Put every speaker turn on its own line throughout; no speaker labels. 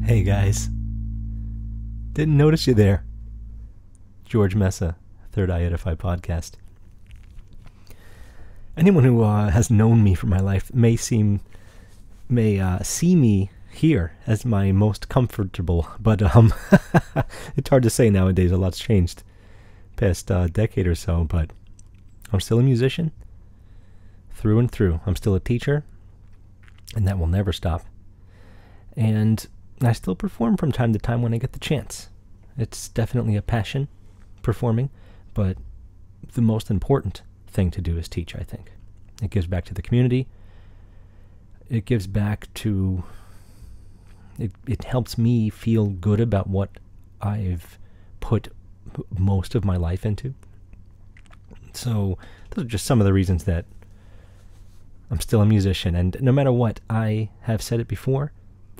Hey guys, didn't notice you there. George Mesa, Third Eye Edify Podcast. Anyone who has known me for my life may see me here as my most comfortable, but it's hard to say nowadays. A lot's changed past decade or so, but I'm still a musician through and through. I'm still a teacher, and that will never stop. And I still perform from time to time when I get the chance. It's definitely a passion, performing, but the most important thing to do is teach, I think. It gives back to the community. It gives back to... It helps me feel good about what I've put most of my life into. So those are just some of the reasons that I'm still a musician. And no matter what, I have said it before,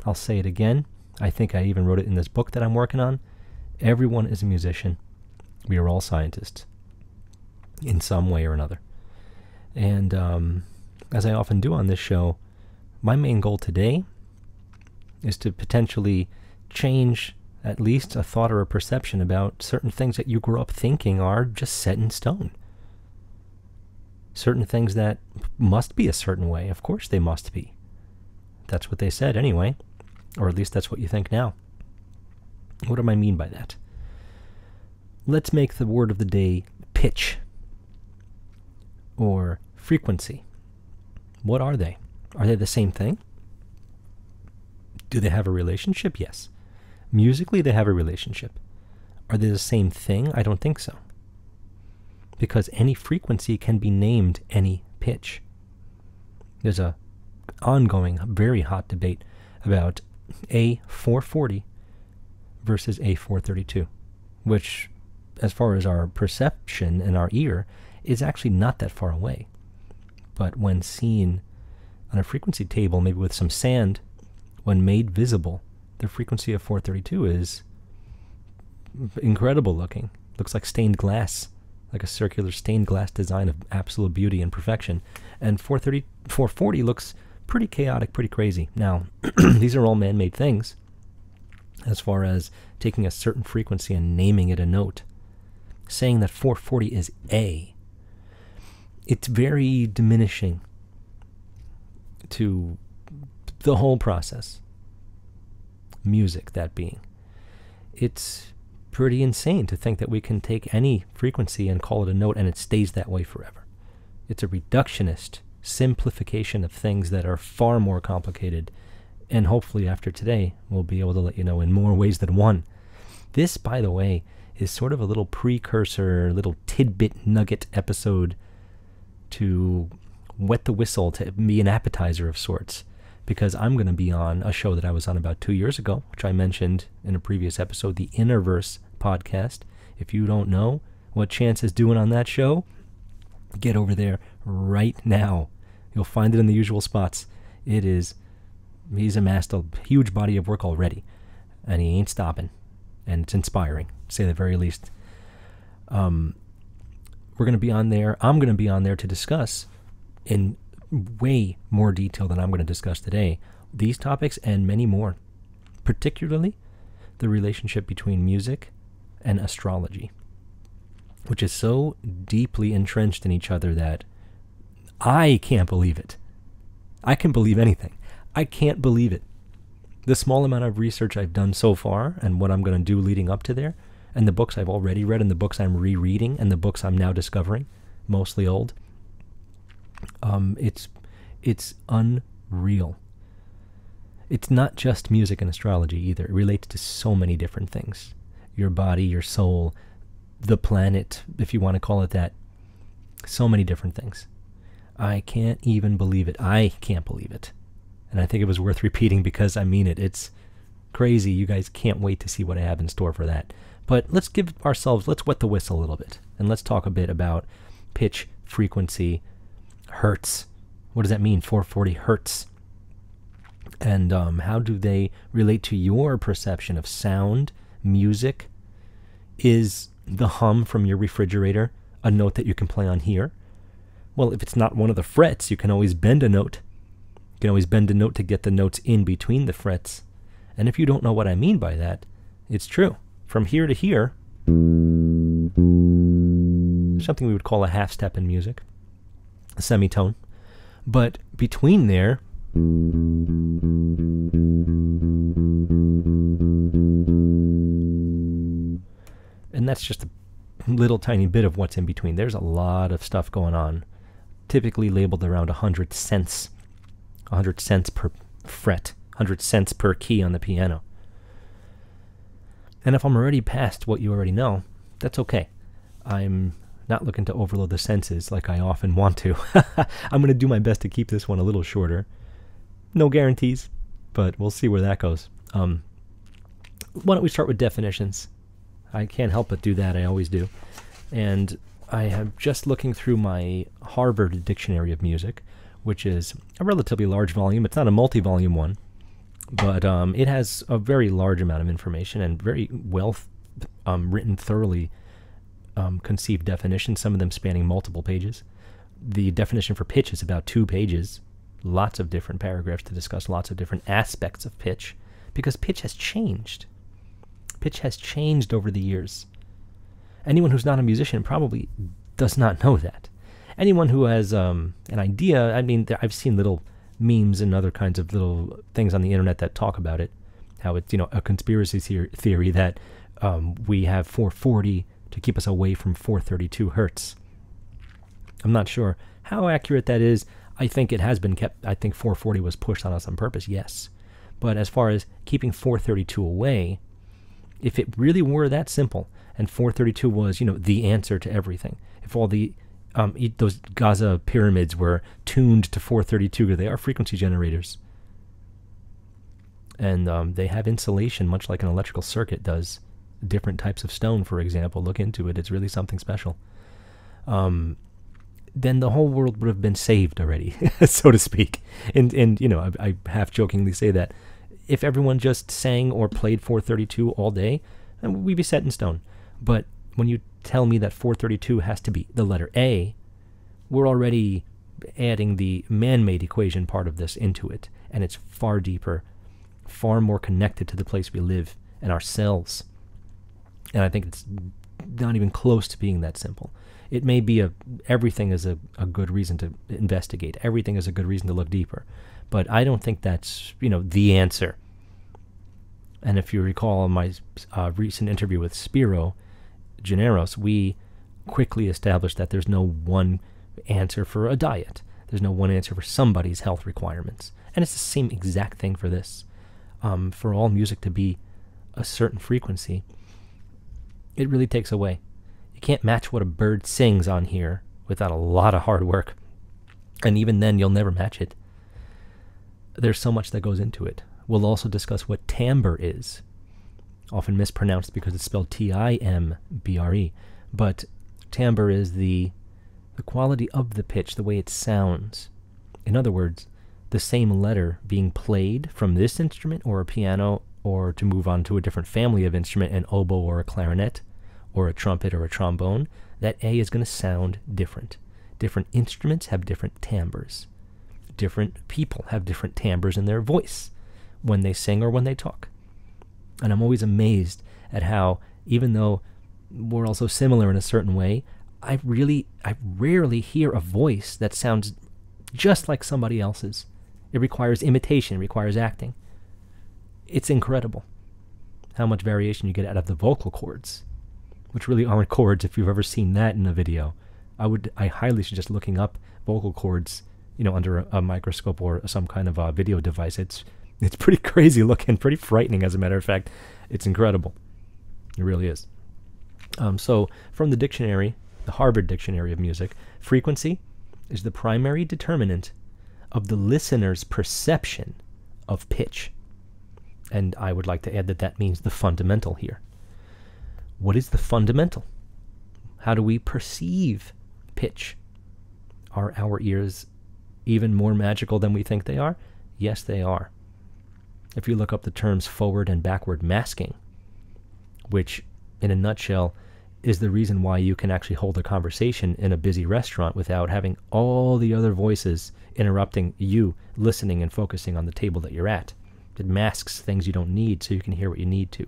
I'll say it again. I think I even wrote it in this book that I'm working on. Everyone is a musician. We are all scientists in some way or another. And as I often do on this show, my main goal today is to potentially change at least a thought or a perception about certain things that you grew up thinking are just set in stone. Certain things that must be a certain way. Of course they must be. That's what they said anyway. Or at least that's what you think now. What do I mean by that? Let's make the word of the day pitch or frequency. What are they? Are they the same thing? Do they have a relationship? Yes. Musically, they have a relationship. Are they the same thing? I don't think so. Because any frequency can be named any pitch. There's a ongoing, very hot debate about A440 versus A432, which, as far as our perception and our ear, is actually not that far away. But when seen on a frequency table, maybe with some sand, when made visible, the frequency of 432 is incredible looking. Looks like stained glass, like a circular stained glass design of absolute beauty and perfection. And 440 looks pretty chaotic, pretty crazy. Now, these are all man-made things as far as taking a certain frequency and naming it a note. Saying that 440 is A, it's very diminishing to the whole process. Music, that being. It's pretty insane to think that we can take any frequency and call it a note and it stays that way forever. It's a reductionist simplification of things that are far more complicated, and hopefully after today we'll be able to let you know in more ways than one. This, by the way, is sort of a little precursor, little tidbit nugget episode to wet the whistle, to be an appetizer of sorts, because I'm going to be on a show that I was on about 2 years ago, which I mentioned in a previous episode, the Innerverse Podcast. If you don't know what Chance is doing on that show, get over there right now. You'll find it in the usual spots. He's amassed a huge body of work already, and he ain't stopping, and it's inspiring, to say the very least. We're going to be on there. I'm going to be on there to discuss in way more detail than I'm going to discuss today these topics and many more, particularly the relationship between music and astrology, which is so deeply entrenched in each other that I can't believe it. I can believe anything. I can't believe it. The small amount of research I've done so far and what I'm going to do leading up to there, and the books I've already read and the books I'm rereading and the books I'm now discovering, mostly old, it's unreal. It's not just music and astrology either. It relates to so many different things. Your body, your soul, the planet, if you want to call it that. So many different things. I can't even believe it. I can't believe it. And I think it was worth repeating because I mean it. It's crazy. You guys can't wait to see what I have in store for that. But let's wet the whistle a little bit. And let's talk a bit about pitch, frequency, hertz. What does that mean, 440 hertz? And how do they relate to your perception of sound, music? Is the hum from your refrigerator a note that you can play on here? Well, if it's not one of the frets, you can always bend a note. You can always bend a note to get the notes in between the frets. And if you don't know what I mean by that, it's true. From here to here, something we would call a half step in music, a semitone. But between there, and that's just a little tiny bit of what's in between. There's a lot of stuff going on, typically labeled around 100 cents. 100 cents per fret, 100 cents per key on the piano. And if I'm already past what you already know, that's okay. I'm not looking to overload the senses like I often want to. I'm going to do my best to keep this one a little shorter. No guarantees, but we'll see where that goes. Why don't we start with definitions? I can't help but do that. I always do. And I am just looking through my Harvard Dictionary of Music, which is a relatively large volume. It's not a multi-volume one, but it has a very large amount of information and very well written, thoroughly conceived definitions, some of them spanning multiple pages. The definition for pitch is about 2 pages, lots of different paragraphs to discuss lots of different aspects of pitch, because pitch has changed. Pitch has changed over the years. Anyone who's not a musician probably does not know that. Anyone who has an idea, I mean, I've seen little memes and other kinds of little things on the internet that talk about it, how it's, a conspiracy theory that we have 440 to keep us away from 432 hertz. I'm not sure how accurate that is. I think it has been kept. I think 440 was pushed on us on purpose, yes. But as far as keeping 432 away, if it really were that simple, and 432 was, the answer to everything, if all the those Gaza pyramids were tuned to 432, because they are frequency generators, and they have insulation, much like an electrical circuit does. Different types of stone, for example. Look into it. It's really something special. Then the whole world would have been saved already, so to speak. And I half jokingly say that if everyone just sang or played 432 all day, we'd be set in stone. But when you tell me that 432 has to be the letter A, we're already adding the man-made equation part of this into it. And it's far deeper, far more connected to the place we live and ourselves. And I think it's not even close to being that simple. It may be everything is a good reason to investigate. Everything is a good reason to look deeper. But I don't think that's, the answer. And if you recall my recent interview with Spiro Generos, we quickly established that there's no one answer for a diet. There's no one answer for somebody's health requirements. And it's the same exact thing for this. For all music to be a certain frequency, it really takes away. You can't match what a bird sings on here without a lot of hard work. And even then, you'll never match it. There's so much that goes into it. We'll also discuss what timbre is. Often mispronounced because it's spelled Timbre. But timbre is the quality of the pitch, the way it sounds. In other words, the same letter being played from this instrument or a piano, or to move on to a different family of instrument, an oboe or a clarinet, or a trumpet or a trombone, that A is going to sound different. Different instruments have different timbres. Different people have different timbres in their voice when they sing or when they talk. And I'm always amazed at how, even though we're all so similar in a certain way, I rarely hear a voice that sounds just like somebody else's. It requires imitation, it requires acting. It's incredible how much variation you get out of the vocal cords, which really aren't chords. If you've ever seen that in a video, I highly suggest looking up vocal cords, under a microscope or some kind of a video device. It's pretty crazy looking, pretty frightening, as a matter of fact. It's incredible. It really is. So from the dictionary, the Harvard Dictionary of Music, frequency is the primary determinant of the listener's perception of pitch. And I would like to add that that means the fundamental here. What is the fundamental? How do we perceive pitch? Are our ears even more magical than we think they are? Yes, they are. If you look up the terms forward and backward masking, which in a nutshell is the reason why you can actually hold a conversation in a busy restaurant without having all the other voices interrupting you listening and focusing on the table that you're at. It masks things you don't need so you can hear what you need to.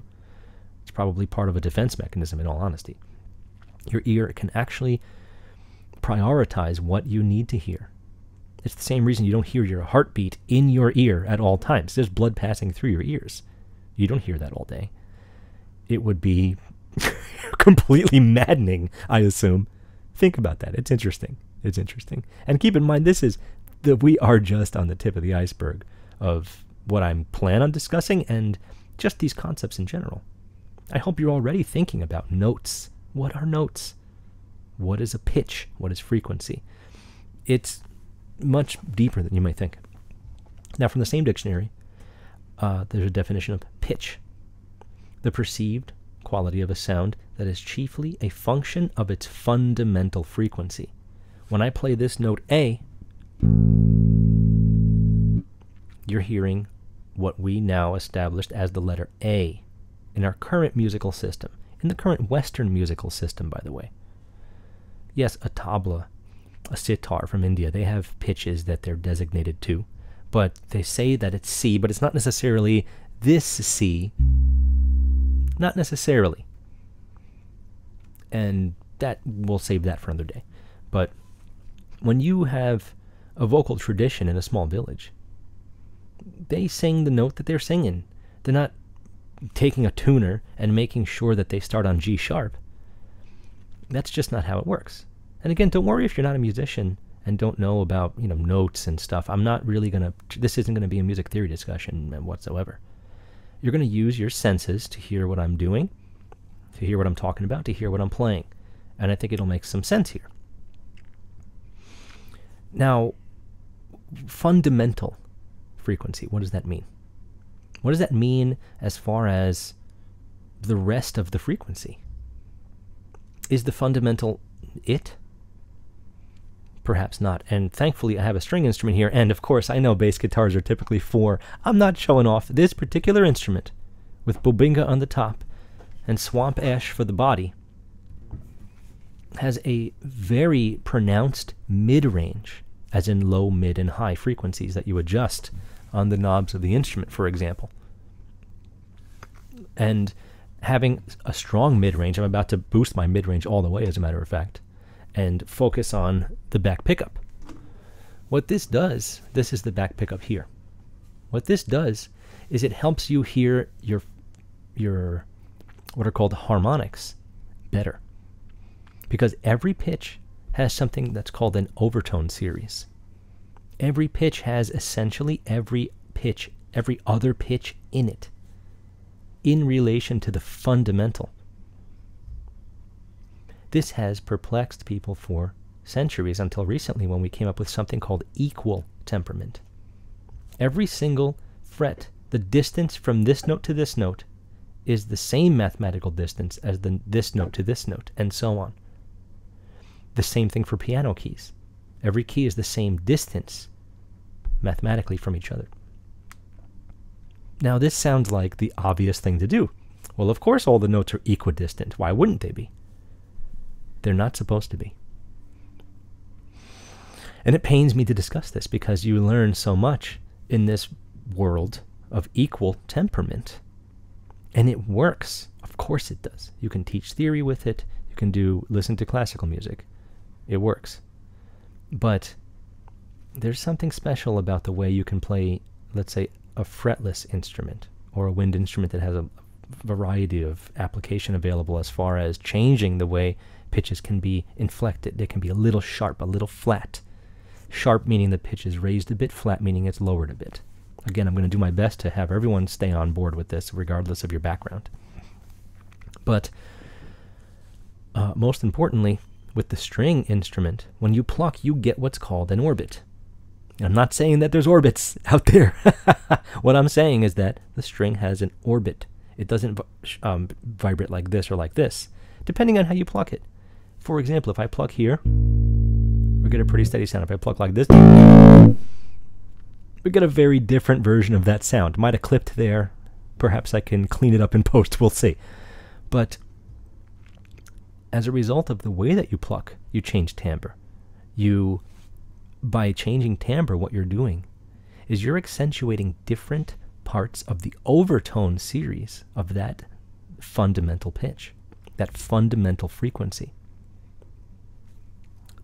It's probably part of a defense mechanism, in all honesty. Your ear can actually prioritize what you need to hear. It's the same reason you don't hear your heartbeat in your ear at all times. There's blood passing through your ears. You don't hear that all day. It would be completely maddening, I assume. Think about that. It's interesting. It's interesting. And keep in mind, we are just on the tip of the iceberg of what I plan on discussing and just these concepts in general. I hope you're already thinking about notes. What are notes? What is a pitch? What is frequency? It's much deeper than you might think. Now, from the same dictionary, there's a definition of pitch: the perceived quality of a sound that is chiefly a function of its fundamental frequency. When I play this note A, you're hearing what we now established as the letter A in our current musical system, in the current Western musical system, by the way. Yes, a tabla, a sitar from India, they have pitches that they're designated to, but they say that it's C, but it's not necessarily this C. Not necessarily. And that, we'll save that for another day. But when you have a vocal tradition in a small village, they sing the note that they're singing. They're not taking a tuner and making sure that they start on G sharp. That's just not how it works. And again, don't worry if you're not a musician and don't know about, notes and stuff. I'm not really this isn't going to be a music theory discussion whatsoever. You're going to use your senses to hear what I'm doing, to hear what I'm talking about, to hear what I'm playing. And I think it'll make some sense here. Now, fundamental frequency, what does that mean? What does that mean as far as the rest of the frequency? Is the fundamental it? Perhaps not. And thankfully, I have a string instrument here. And of course, I know bass guitars are typically 4. I'm not showing off. This particular instrument, with bobinga on the top and swamp ash for the body, has a very pronounced mid-range, as in low, mid, and high frequencies that you adjust on the knobs of the instrument, for example. And having a strong mid-range, I'm about to boost my mid-range all the way, as a matter of fact, and focus on the back pickup. What this does, this is the back pickup here. What this does is it helps you hear your what are called harmonics better. Because every pitch has something that's called an overtone series. Every pitch has essentially every other pitch in it, in relation to the fundamental. This has perplexed people for centuries until recently, when we came up with something called equal temperament. Every single fret, the distance from this note to this note, is the same mathematical distance as this note to this note, and so on. The same thing for piano keys. Every key is the same distance mathematically from each other. Now, this sounds like the obvious thing to do. Well, of course all the notes are equidistant. Why wouldn't they be? They're not supposed to be. And it pains me to discuss this, because you learn so much in this world of equal temperament. And it works. Of course it does. You can teach theory with it. You can listen to classical music. It works. But there's something special about the way you can play, let's say, a fretless instrument or a wind instrument that has a variety of application available as far as changing the way pitches can be inflected. They can be a little sharp, a little flat. Sharp meaning the pitch is raised a bit, flat meaning it's lowered a bit. Again, I'm going to do my best to have everyone stay on board with this, regardless of your background. But most importantly, with the string instrument, when you pluck, you get what's called an orbit. And I'm not saying that there's orbits out there. What I'm saying is that the string has an orbit. It doesn't vibrate like this or like this, depending on how you pluck it. For example, if I pluck here, we get a pretty steady sound. If I pluck like this, we get a very different version of that sound. Might have clipped there. Perhaps I can clean it up in post. We'll see. But as a result of the way that you pluck, you change timbre. By changing timbre, what you're doing is you're accentuating different parts of the overtone series of that fundamental pitch, that fundamental frequency.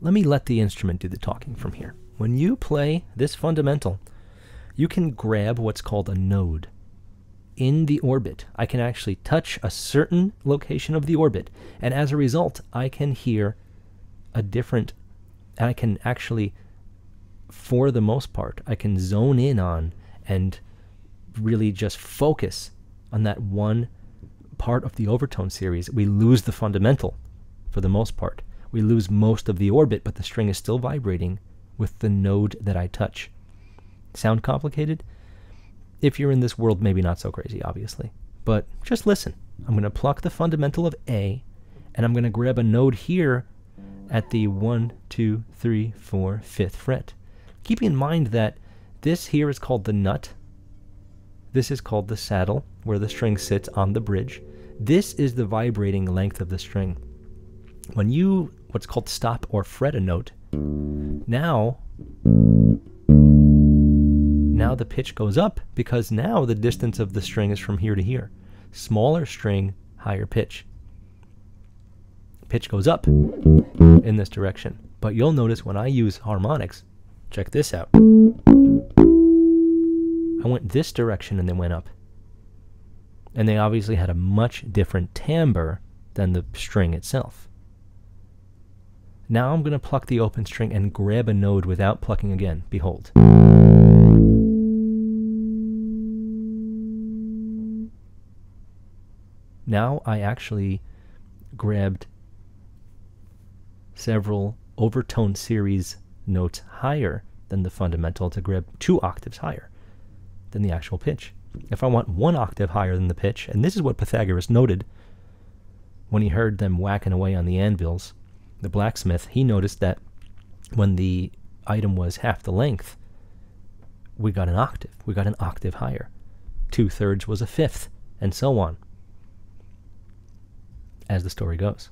Let me let the instrument do the talking from here. When you play this fundamental, you can grab what's called a node in the orbit. I can actually touch a certain location of the orbit, and as a result, I can hear a different, and I can actually, for the most part, I can zone in on and really just focus on that one part of the overtone series. We lose the fundamental for the most part. We lose most of the orbit, but the string is still vibrating with the node that I touch. Sound complicated? If you're in this world, maybe not so crazy, obviously. But just listen. I'm going to pluck the fundamental of A, and I'm going to grab a node here at the 1, 2, 3, 4, 5th fret. Keep in mind that this here is called the nut. This is called the saddle, where the string sits on the bridge. This is the vibrating length of the string. When you, what's called stop or fret a note, now the pitch goes up, because now the distance of the string is from here to here. Smaller string, higher pitch. Pitch goes up in this direction. But you'll notice when I use harmonics, check this out. I went this direction and then went up. And they obviously had a much different timbre than the string itself. Now I'm going to pluck the open string and grab a node without plucking again. Behold. Now I actually grabbed several overtone series notes higher than the fundamental to grab 2 octaves higher than the actual pitch. If I want 1 octave higher than the pitch, and this is what Pythagoras noted when he heard them whacking away on the anvils, the blacksmith, he noticed that when the item was half the length, we got an octave. We got an octave higher. 2/3 was a 5th, and so on, as the story goes.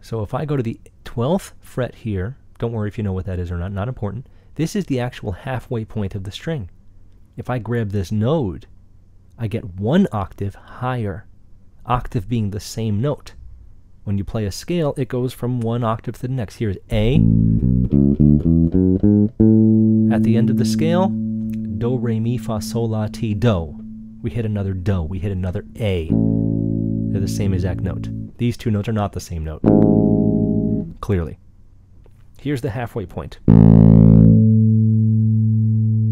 So if I go to the 12th fret here, don't worry if you know what that is or not, not important. This is the actual halfway point of the string. If I grab this node, I get 1 octave higher, octave being the same note. When you play a scale, it goes from 1 octave to the next. Here's A. At the end of the scale, Do, Re, Mi, Fa, Sol, La, Ti, Do. We hit another Do. We hit another A. They're the same exact note. These 2 notes are not the same note. Clearly. Here's the halfway point.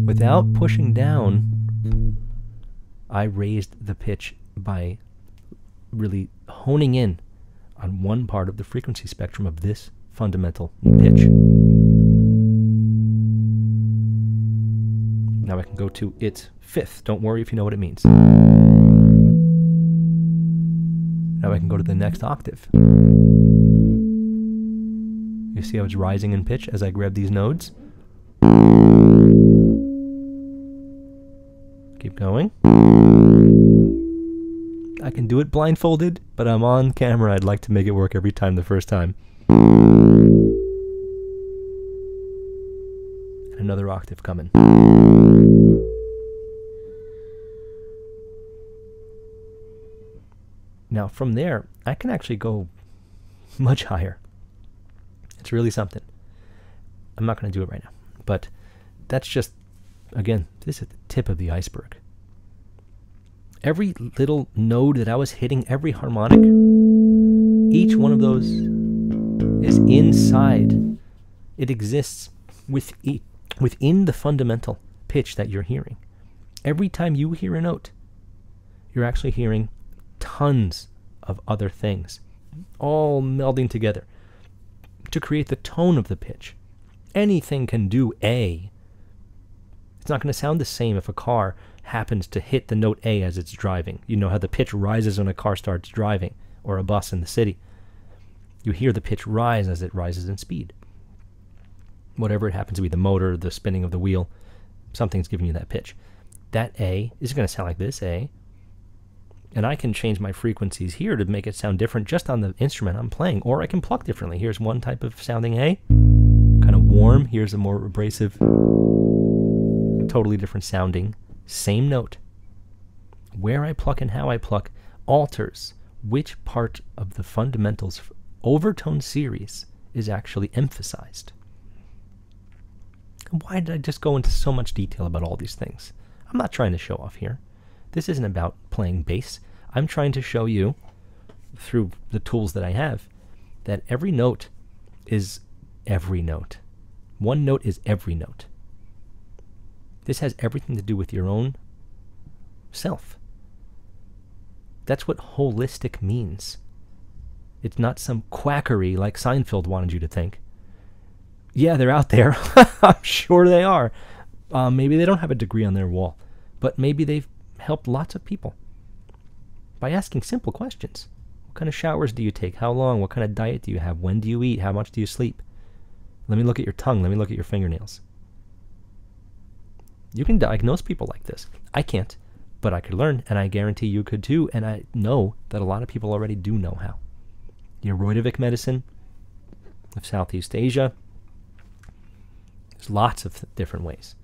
Without pushing down, I raised the pitch by really honing in on one part of the frequency spectrum of this fundamental pitch. Now I can go to its 5th. Don't worry if you know what it means. Now I can go to the next octave. You see how it's rising in pitch as I grab these nodes? Keep going. I can do it blindfolded, but I'm on camera. I'd like to make it work every time the first time. And another octave coming. Now from there, I can actually go much higher. It's really something. I'm not going to do it right now, but that's just, again, this is the tip of the iceberg. Every little node that I was hitting, every harmonic, each one of those is inside. It exists within the fundamental pitch that you're hearing. Every time you hear a note, you're actually hearing tons of other things all melding together to create the tone of the pitch. Anything can do A. It's not going to sound the same if a car happens to hit the note A as it's driving. You know how the pitch rises when a car starts driving, or a bus in the city. You hear the pitch rise as it rises in speed. Whatever it happens to be, the motor, the spinning of the wheel, something's giving you that pitch. That A is going to sound like this A. And I can change my frequencies here to make it sound different just on the instrument I'm playing. Or I can pluck differently. Here's one type of sounding A, kind of warm. Here's a more abrasive, totally different sounding, same note. Where I pluck and how I pluck alters which part of the fundamentals overtone series is actually emphasized. Why did I just go into so much detail about all these things? I'm not trying to show off here. This isn't about playing bass. I'm trying to show you, through the tools that I have, that every note is every note. One note is every note. This has everything to do with your own self. That's what holistic means. It's not some quackery like Seinfeld wanted you to think. Yeah, they're out there. I'm sure they are. Maybe they don't have a degree on their wall, but maybe they've helped lots of people by asking simple questions. What kind of showers do you take? How long? What kind of diet do you have? When do you eat? How much do you sleep? Let me look at your tongue. Let me look at your fingernails. You can diagnose people like this. I can't, but I could learn, and I guarantee you could too, and I know that a lot of people already do know how. Uridovic medicine of Southeast Asia. There's lots of different ways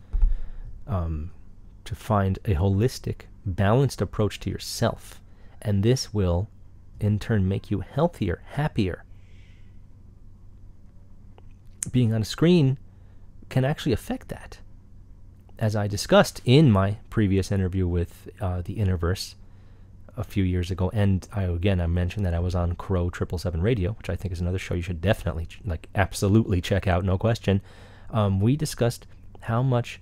to find a holistic, balanced approach to yourself. And this will, in turn, make you healthier, happier. Being on a screen can actually affect that. As I discussed in my previous interview with the Innerverse a few years ago, and I mentioned that I was on Crow 777 Radio, which I think is another show you should definitely, absolutely check out, no question. We discussed how much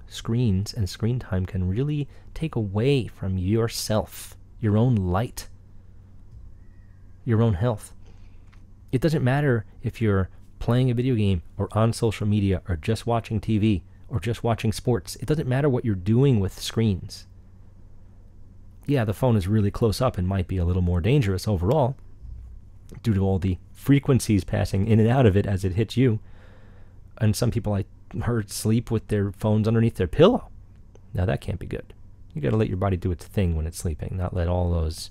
screens and screen time can really take away from yourself, your own light, your own health. It doesn't matter if you're playing a video game or on social media or just watching TV or just watching sports. It doesn't matter what you're doing with screens. Yeah, the phone is really close up and might be a little more dangerous overall due to all the frequencies passing in and out of it as it hits you. And some people I heard sleep with their phones underneath their pillow. Now that can't be good. You got to let your body do its thing when it's sleeping, not let all those...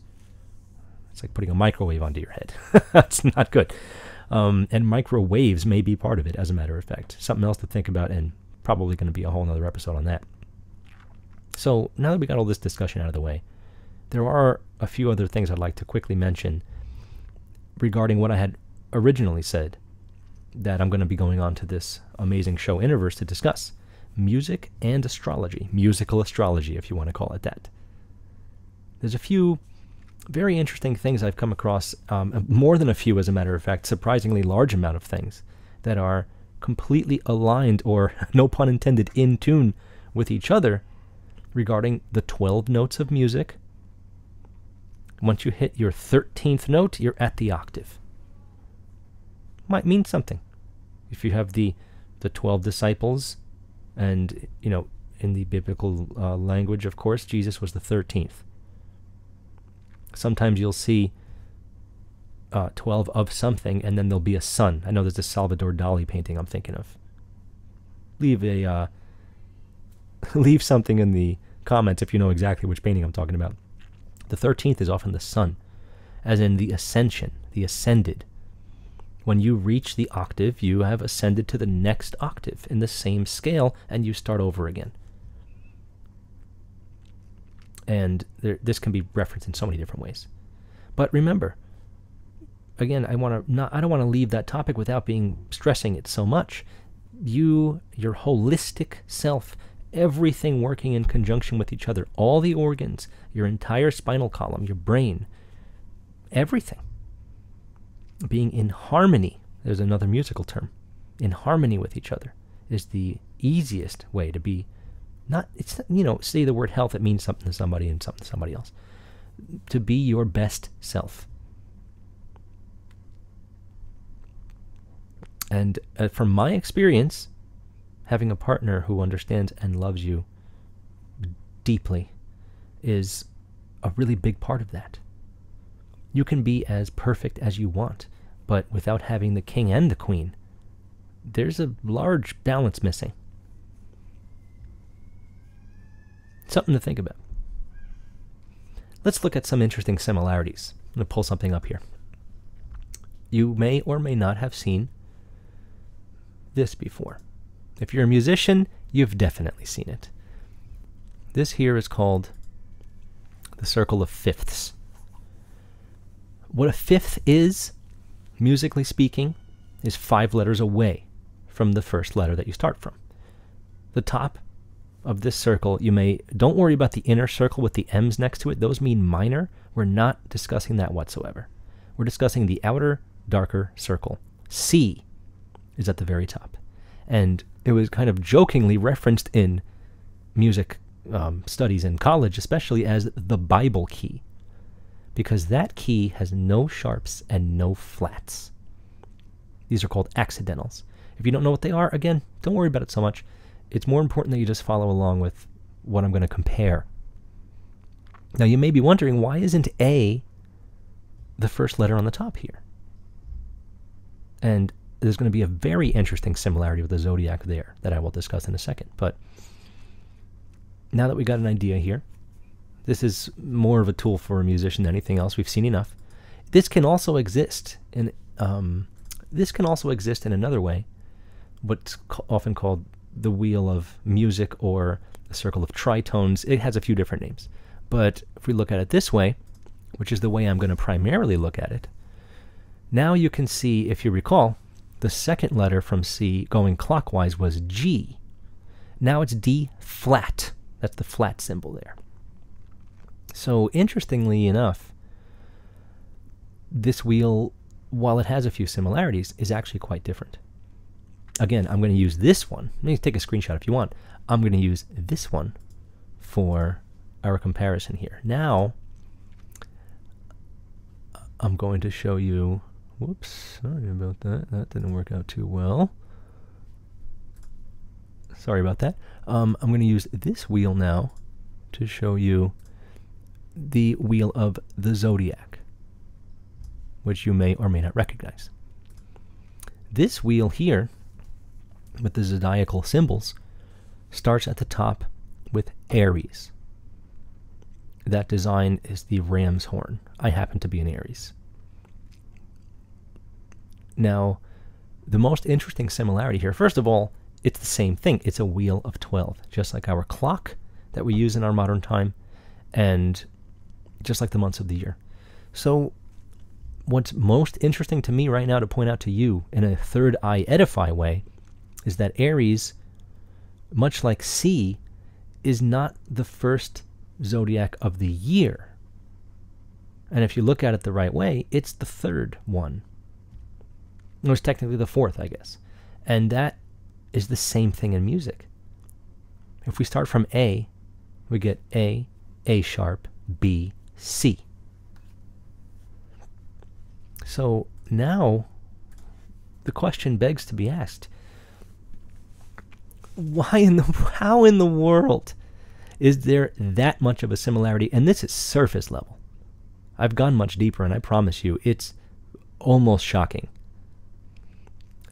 It's like putting a microwave onto your head. That's not good. And microwaves may be part of it, as a matter of fact. Something else to think about, and probably going to be a whole other episode on that. So now that we got all this discussion out of the way, there are a few other things I'd like to quickly mention regarding what I had originally said that I'm going to be going on to this amazing show, Innerverse, to discuss. Music and astrology. Musical astrology, if you want to call it that. There's a few very interesting things I've come across, more than a few, as a matter of fact, surprisingly large amount of things that are completely aligned, or, no pun intended, in tune with each other regarding the 12 notes of music. Once you hit your 13th note, you're at the octave. Might mean something. If you have the 12 disciples, and, in the biblical language, of course, Jesus was the 13th. Sometimes you'll see 12 of something, and then there'll be a sun. I know there's a Salvador Dali painting I'm thinking of. Leave something in the comments if you know exactly which painting I'm talking about. The 13th is often the sun, as in the ascension, the ascended. When you reach the octave, you have ascended to the next octave in the same scale, and you start over again. And this can be referenced in so many different ways. But remember, again, I don't want to leave that topic without stressing it so much. Your holistic self, everything working in conjunction with each other, all the organs, your entire spinal column, your brain, everything being in harmony. There's another musical term. In harmony with each other is the easiest way to be. Say the word health, it means something to somebody and something to somebody else. To be your best self. And from my experience, having a partner who understands and loves you deeply is a really big part of that. You can be as perfect as you want, but without having the king and the queen, there's a large balance missing. Something to think about. Let's look at some interesting similarities. I'm going to pull something up here. You may or may not have seen this before. If you're a musician, you've definitely seen it. This here is called the circle of fifths. What a fifth is, musically speaking, is 5 letters away from the first letter that you start from. The top of this circle, don't worry about the inner circle with the M's next to it. Those mean minor. We're not discussing that whatsoever. We're discussing the outer, darker circle. C is at the very top. And it was kind of jokingly referenced in music studies in college, especially as the Bible key, because that key has no sharps and no flats. These are called accidentals. If you don't know what they are, again, don't worry about it so much. It's more important that you just follow along with what I'm going to compare. Now, you may be wondering, why isn't A the first letter on the top here? And there's going to be a very interesting similarity with the Zodiac there that I will discuss in a second. But now that we got an idea here, this is more of a tool for a musician than anything else. We've seen enough. This can also exist in another way, what's often called the wheel of music or the circle of tritones. It has a few different names. But if we look at it this way, which is the way I'm going to primarily look at it, now you can see, if you recall, the second letter from C going clockwise was G. Now it's D flat. That's the flat symbol there. So interestingly enough, this wheel, while it has a few similarities, is actually quite different. Again, I'm going to use this one. You can take a screenshot if you want. I'm going to use this one for our comparison here. Now, I'm going to show you, whoops, sorry about that. That didn't work out too well. Sorry about that. I'm going to use this wheel now to show you the wheel of the Zodiac, which you may or may not recognize. This wheel here, with the zodiacal symbols, starts at the top with Aries. That design is the ram's horn. I happen to be an Aries. Now, the most interesting similarity here, first of all, it's the same thing. It's a wheel of 12, just like our clock that we use in our modern time, and just like the months of the year. So what's most interesting to me right now to point out to you in a third eye Edify way is that Aries, much like C, is not the first zodiac of the year. And if you look at it the right way, it's the third one. It was technically the fourth, I guess. And that is the same thing in music. If we start from A, we get A sharp, B, C. So now the question begs to be asked, how in the world is there that much of a similarity? And this is surface level. I've gone much deeper, and I promise you, it's almost shocking.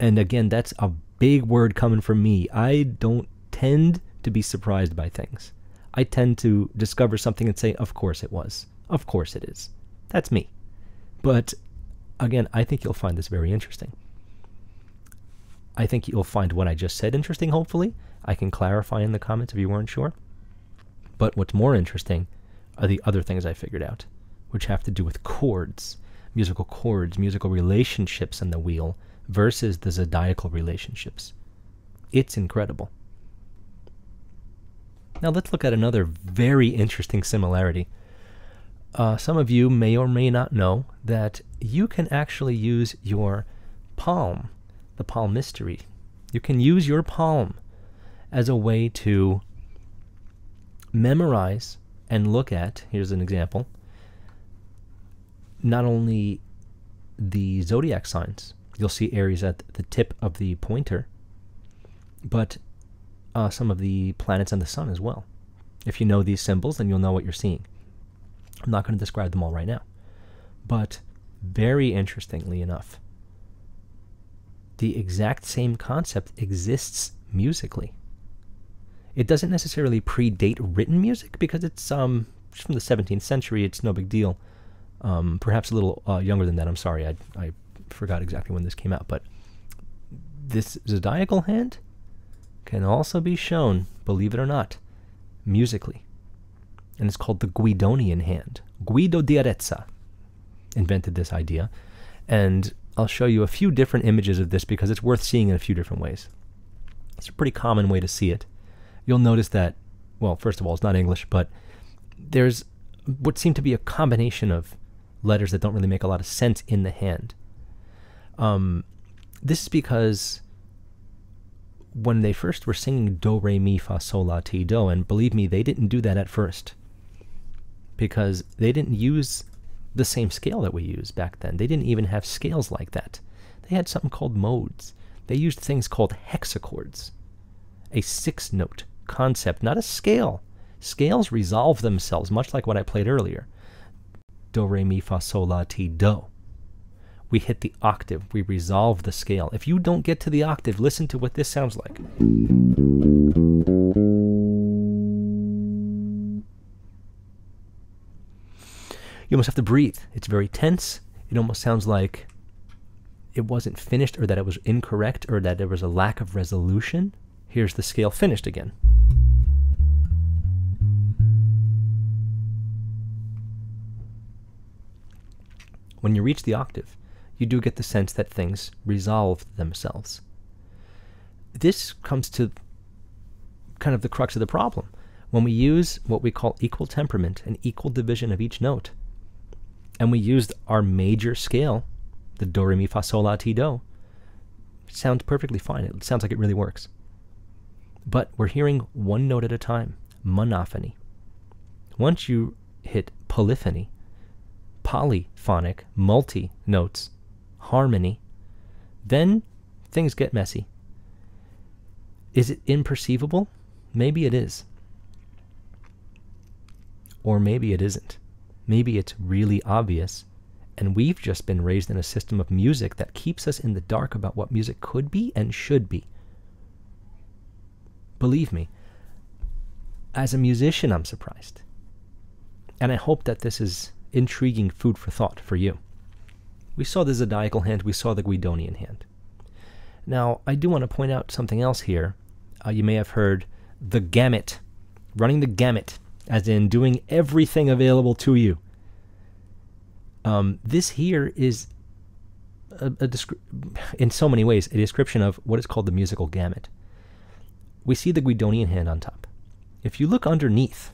And again, that's a big word coming from me. I don't tend to be surprised by things. I tend to discover something and say, of course it was. Of course it is. That's me. But again, I think you'll find this very interesting. I think you'll find what I just said interesting, hopefully. I can clarify in the comments if you weren't sure. But what's more interesting are the other things I figured out, which have to do with chords, musical relationships on the wheel versus the zodiacal relationships. It's incredible. Now let's look at another very interesting similarity. Some of you may or may not know that you can actually use your palm, the palmistry. You can use your palm as a way to memorize and look at, here's an example, not only the zodiac signs, You'll see Aries at the tip of the pointer, but some of the planets and the sun as well. If you know these symbols, then you'll know what you're seeing. I'm not going to describe them all right now. But very interestingly enough, the exact same concept exists musically. It doesn't necessarily predate written music because it's from the 17th century. It's no big deal. Perhaps a little younger than that. I'm sorry, I forgot exactly when this came out. But this zodiacal hand can also be shown, believe it or not, musically. And it's called the Guidonian Hand. Guido di Arezzo invented this idea. And I'll show you a few different images of this because it's worth seeing in a few different ways. It's a pretty common way to see it. You'll notice that, well, first of all, it's not English, but there's what seem to be a combination of letters that don't really make a lot of sense in the hand. This is because when they first were singing do, re, mi, fa, sol, la, ti, do, and believe me, they didn't do that at first because they didn't use the same scale that we use back then. They didn't even have scales like that. They had something called modes. They used things called hexachords, a 6-note concept, not a scale. Scales resolve themselves, much like what I played earlier. Do, re, mi, fa, sol, la, ti, do. We hit the octave. We resolve the scale. If you don't get to the octave, listen to what this sounds like. You almost have to breathe. It's very tense. It almost sounds like it wasn't finished, or that it was incorrect, or that there was a lack of resolution. Here's the scale finished again. When you reach the octave, you do get the sense that things resolve themselves. This comes to kind of the crux of the problem. When we use what we call equal temperament, an equal division of each note, and we used our major scale, the do, re, mi, fa, sol, la, ti, do, it sounds perfectly fine. It sounds like it really works. But we're hearing one note at a time, monophony. Once you hit polyphony, polyphonic, multi-notes, harmony, then things get messy. Is it imperceivable? Maybe it is. Or maybe it isn't. Maybe it's really obvious, and we've just been raised in a system of music that keeps us in the dark about what music could be and should be. Believe me, as a musician, I'm surprised. And I hope that this is intriguing food for thought for you. We saw the zodiacal hand, we saw the Guidonian hand. Now, I do want to point out something else here. You may have heard the gamut, running the gamut, as in doing everything available to you. This here is, in so many ways, a description of what is called the musical gamut. We see the Guidonian hand on top. If you look underneath,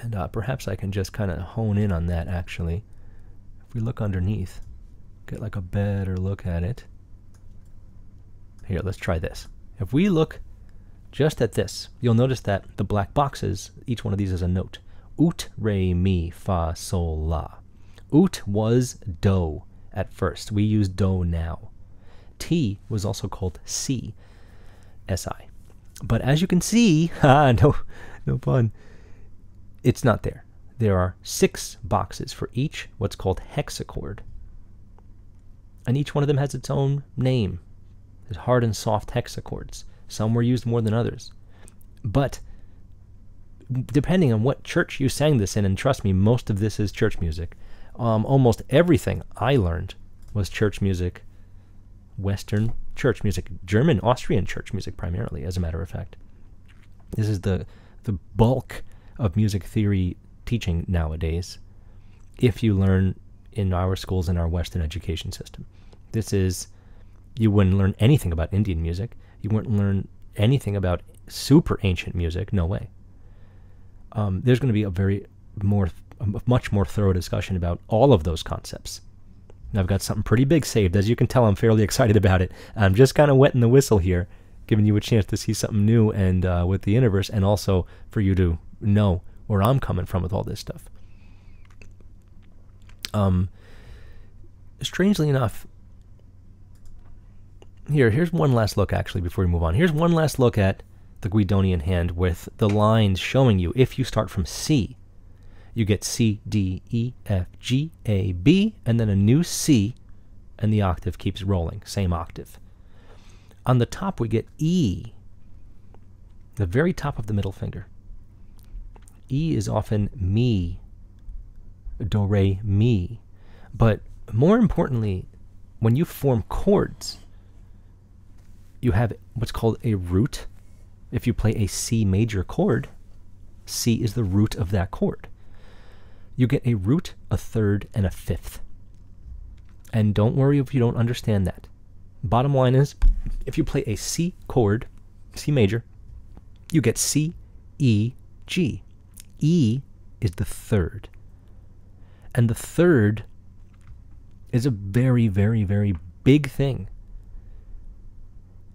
and perhaps I can just kind of hone in on that, actually. If we look underneath, get like a better look at it. Here, let's try this. If we look just at this, you'll notice that the black boxes, each one of these is a note. Ut, re, mi, fa, sol, la. Ut was do at first. We use do now. T was also called si, S-I. But as you can see, no pun, it's not there. There are 6 boxes for each what's called hexachord. And each one of them has its own name. There's hard and soft hexachords. Some were used more than others. But depending on what church you sang this in, and trust me, most of this is church music. Almost everything I learned was church music, Western church music, German, Austrian church music primarily, as a matter of fact. This is the bulk of music theory teaching nowadays, if you learn in our schools in our Western education system. This is, you wouldn't learn anything about Indian music. You wouldn't learn anything about super ancient music. No way. There's going to be a much more thorough discussion about all of those concepts. And I've got something pretty big saved. As you can tell, I'm fairly excited about it. I'm just kind of wetting the whistle here, giving you a chance to see something new and with the Innerverse, and also for you to know where I'm coming from with all this stuff. Strangely enough, here's one last look, actually, before we move on. Here's one last look at the Guidonian Hand with the lines showing you, if you start from C, you get C, D, E, F, G, A, B, and then a new C, and the octave keeps rolling, same octave. On the top, we get E, the very top of the middle finger. E is often mi, do, re, mi. But more importantly, when you form chords, you have what's called a root. If you play a C major chord, C is the root of that chord. You get a root, a third, and a fifth. And don't worry if you don't understand that. Bottom line is, if you play a C chord, C major, you get C, E, G. E is the third. And the third is a very, very, very big thing.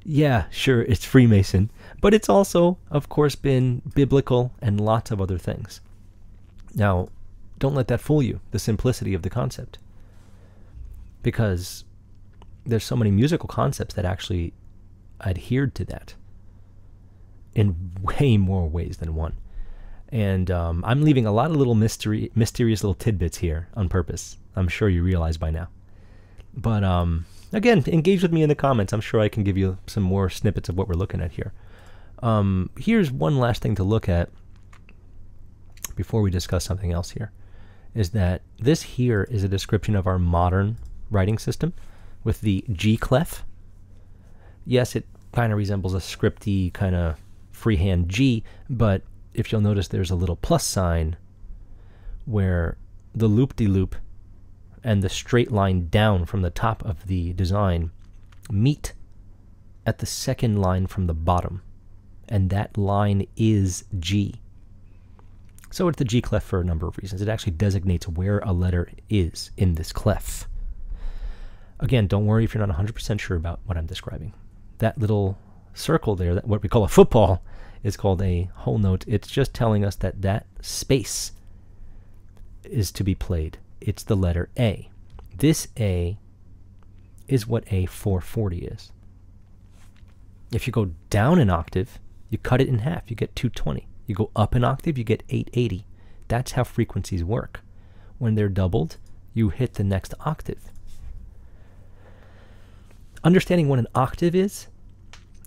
Yeah, sure, it's Freemason, but it's also, of course, been biblical and lots of other things. Now, don't let that fool you, the simplicity of the concept. Because there's so many musical concepts that actually adhered to that in way more ways than one. And I'm leaving a lot of little mysterious little tidbits here on purpose. I'm sure you realize by now. But again, engage with me in the comments. I'm sure I can give you some more snippets of what we're looking at here. Here's one last thing to look at before we discuss something else here, is that this here is a description of our modern writing system with the G clef. Yes, it kind of resembles a scripty kind of freehand G, but if you'll notice, there's a little plus sign where the loop-de-loop and the straight line down from the top of the design meet at the second line from the bottom, and that line is G. So it's the G clef for a number of reasons. It actually designates where a letter is in this clef. Again, don't worry if you're not 100% sure about what I'm describing. That little circle there, that what we call a football, is called a whole note. It's just telling us that that space is to be played. It's the letter A. This A is what a 440 is. If you go down an octave, you cut it in half, you get 220. You go up an octave, you get 880. That's how frequencies work. When they're doubled, you hit the next octave. Understanding what an octave is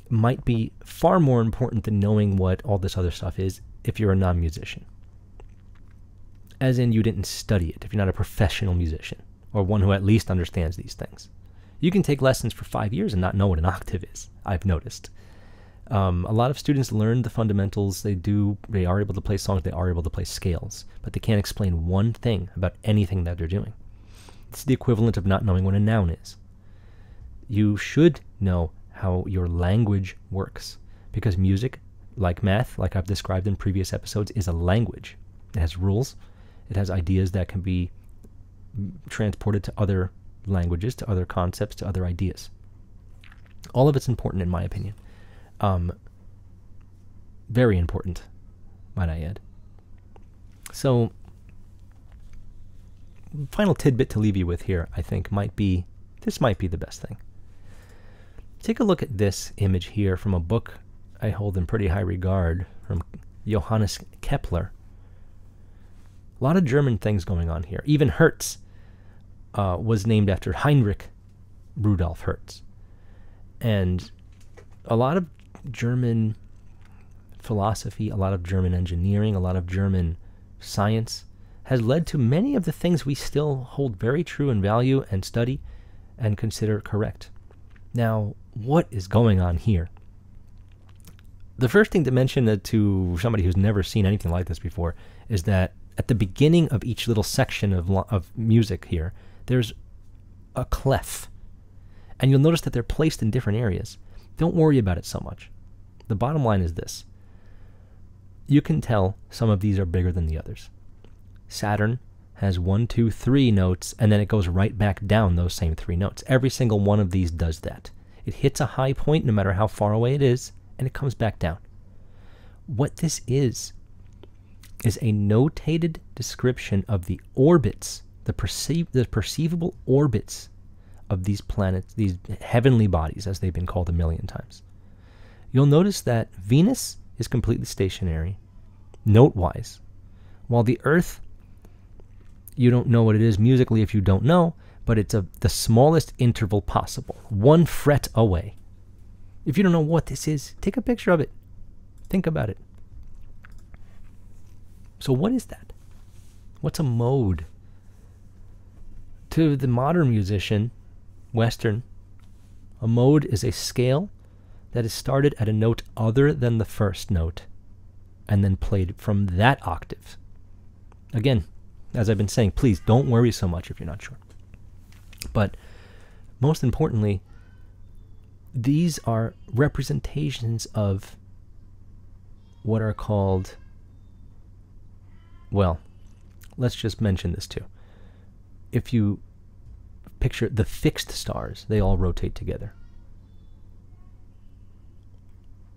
might be far more important than knowing what all this other stuff is if you're a non-musician. As in, you didn't study it, if you're not a professional musician, or one who at least understands these things. You can take lessons for 5 years and not know what an octave is, I've noticed. A lot of students learn the fundamentals, they are able to play songs, they are able to play scales, but they can't explain one thing about anything that they're doing. It's the equivalent of not knowing what a noun is. You should know how your language works, because music, like math, like I've described in previous episodes, is a language. It has rules, it has ideas that can be transported to other languages, to other concepts, to other ideas. All of it's important in my opinion. Very important, might I add. So, final tidbit to leave you with here, I think, this might be the best thing. Take a look at this image here from a book I hold in pretty high regard from Johannes Kepler. A lot of German things going on here. Even Hertz was named after Heinrich Rudolf Hertz. And a lot of German philosophy, a lot of German engineering, a lot of German science has led to many of the things we still hold very true and value and study and consider correct. Now, what is going on here? The first thing to mention to somebody who's never seen anything like this before is that at the beginning of each little section of music here, there's a clef. And you'll notice that they're placed in different areas. Don't worry about it so much. The bottom line is this. You can tell some of these are bigger than the others. Saturn has 1, 2, 3 notes, and then it goes right back down those same 3 notes. Every single one of these does that. It hits a high point no matter how far away it is, and it comes back down. What this is a notated description of the orbits, the perceivable orbits of these planets, these heavenly bodies, as they've been called a million times, you'll notice that Venus is completely stationary, note-wise, while the Earth, you don't know what it is musically if you don't know, but it's the smallest interval possible, 1 fret away. If you don't know what this is, take a picture of it. Think about it. So what is that? What's a mode? To the modern musician, Western, a mode is a scale that is started at a note other than the first note and then played from that octave. Again, as I've been saying, please don't worry so much if you're not sure. But most importantly, these are representations of what are called, well, let's just mention this too. If you picture the fixed stars, they all rotate together.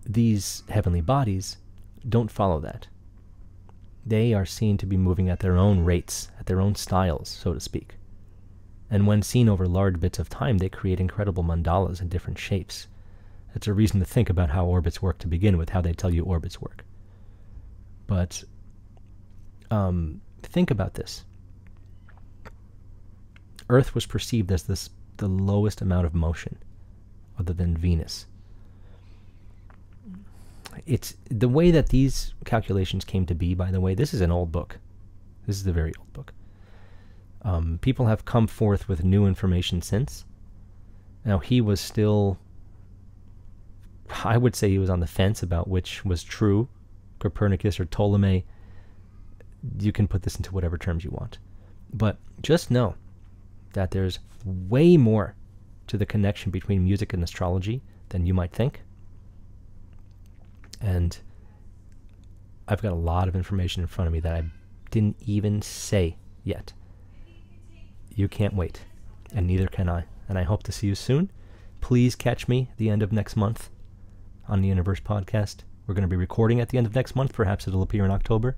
These heavenly bodies don't follow that. They are seen to be moving at their own rates, at their own styles, so to speak. And when seen over large bits of time, they create incredible mandalas in different shapes. It's a reason to think about how orbits work to begin with, how they tell you orbits work. But think about this. Earth was perceived as the lowest amount of motion, other than Venus. It's the way that these calculations came to be, by the way. This is an old book. This is a very old book. People have come forth with new information since. Now, he was still, I would say he was on the fence about which was true, Copernicus or Ptolemy. You can put this into whatever terms you want. But just know that there's way more to the connection between music and astrology than you might think. And I've got a lot of information in front of me that I didn't even say yet. You can't wait, and neither can I. And I hope to see you soon. Please catch me at the end of next month on the Innerverse Podcast. We're going to be recording at the end of next month. Perhaps it'll appear in October.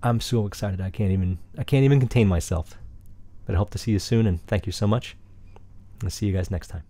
I'm so excited I can't even contain myself. But I hope to see you soon, and thank you so much. I'll see you guys next time.